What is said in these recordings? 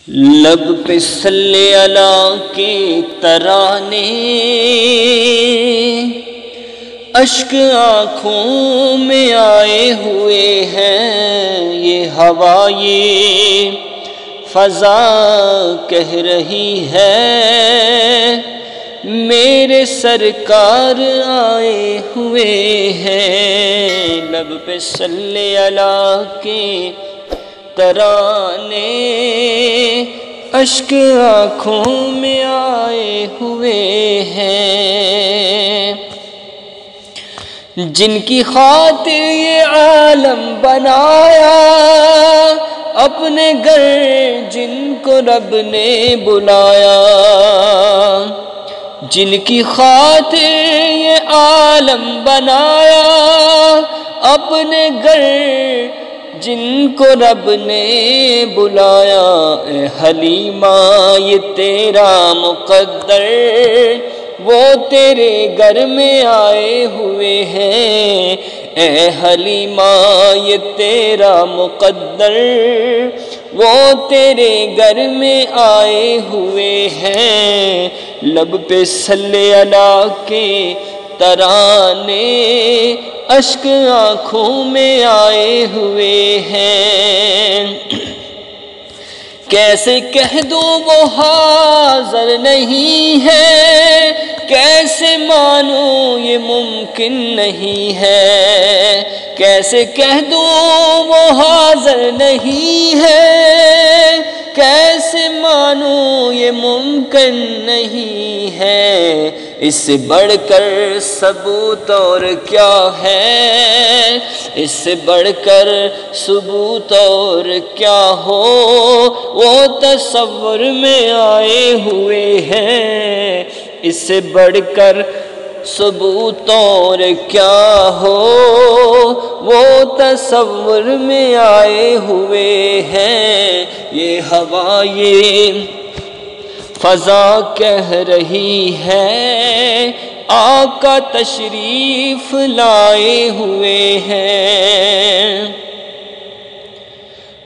لب پہ صلی اللہ کے ترانے، اشک آنکھوں میں آئے ہوئے ہیں، یہ ہوا یہ فضا کہہ رہی ہے میرے سرکار آئے ہوئے ہیں۔ لب پہ صلی اللہ کے ترانے، اشک آنکھوں میں آئے ہوئے ہیں، جن کی خاطر یہ عالم بنایا، اپنے گھر جن کو رب نے بلایا، جن کی خاطر یہ عالم بنایا، اپنے گھر جن کو رب نے بلایا، اے حلیمہ یہ تیرا مقدر وہ تیرے گھر میں آئے ہوئے ہیں، اے حلیمہ یہ تیرا مقدر وہ تیرے گھر میں آئے ہوئے ہیں۔ لب پہ صلی اللہ کے ترانے، اشک آنکھوں میں آئے ہوئے ہیں، کیسے کہہ دوں وہ حاضر نہیں ہے، کیسے مانوں یہ ممکن نہیں ہے، کیسے کہہ دوں وہ حاضر نہیں ہے، کیسے مانوں یہ ممکن نہیں ہے، اس سے بڑھ کر ثبوت اور کیا ہے، اس سے بڑھ کر ثبوت اور کیا ہو، وہ تصور میں آئے ہوئے ہیں، اس سے بڑھ کر ثبوت اور کیا ہو، وہ تصور میں آئے ہوئے ہیں، یہ ہوا یہ فضا کہہ رہی ہے آقا تشریف لائے ہوئے ہیں۔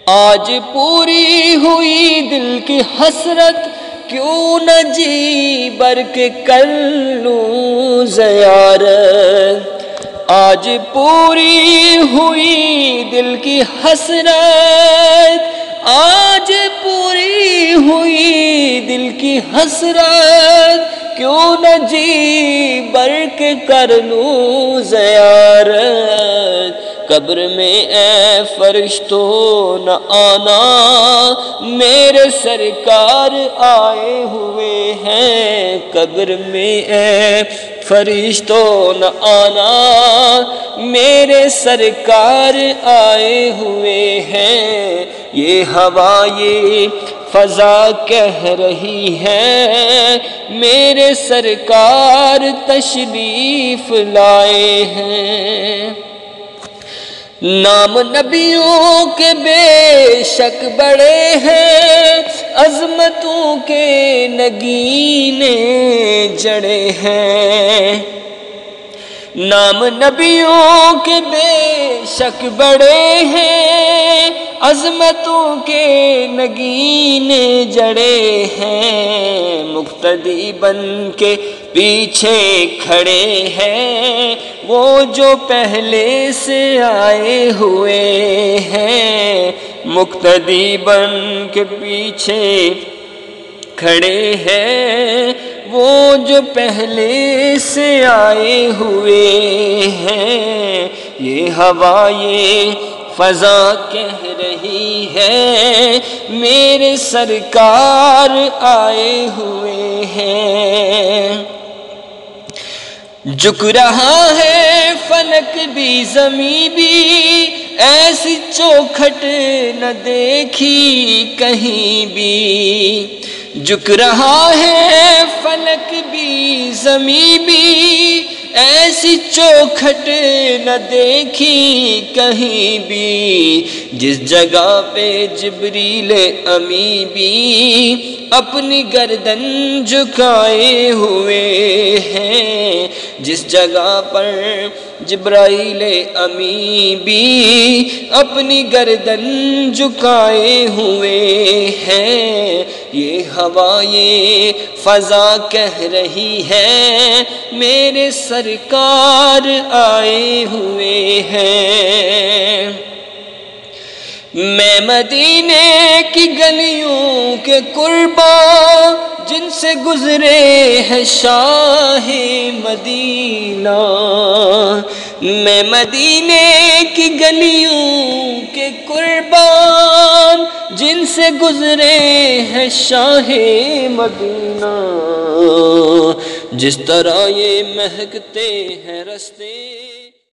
آج پوری ہوئی دل کی حسرت، کیوں نہ جی بر کے کر لوں زیارت، آج پوری ہوئی دل کی حسرت، آج پوری ہوئی دل کی حسرت، کیوں نہ جی بر کے کر لوں زیارت، قبر میں اے فرشتوں نہ آنا میرے سرکار آئے ہوئے ہیں، قبر میں اے فرشتوں نہ آنا میرے سرکار آئے ہوئے ہیں، یہ ہوا یہ فضا کہہ رہی ہے میرے سرکار تشریف لائے ہیں۔ نام نبیوں کے بے شک بڑے ہیں، عظمتوں کے نگینے جڑے ہیں، نام نبیوں کے بے شک بڑے ہیں، عظمتوں کے نگینے جڑے ہیں، مقتدی بن کے پیچھے کھڑے ہیں وہ جو پہلے سے آئے ہوئے ہیں، مقتدی بن کے پیچھے کھڑے ہیں وہ جو پہلے سے آئے ہوئے ہیں، یہ ہوا یہ فضا کہہ رہی ہے میرے سرکار آئے ہوئے ہیں، جھک رہا ہے فلک بھی زمیں بھی، ایسی چوکھٹ نہ دیکھی کہیں بھی، جھک رہا ہے فلک بھی زمیں بھی، ایسی چوکھٹ نہ دیکھی کہیں بھی، جس جگہ پہ جبریل امی بھی اپنی گردن جھکائے ہوئے ہیں، جس جگہ پر جبرائیل امی بھی اپنی گردن جھکائے ہوئے ہیں، یہ ہوائے فضا کہہ رہی ہے میرے سرکار آئے ہوئے ہیں۔ میں مدینے کی گلیوں کے قرباں جن سے گزرے ہیں شاہ مدینہ، میں مدینے کی گلیوں کے قربان جن سے گزرے ہیں شاہ مدینہ، جس طرح یہ مہکتے ہیں رستے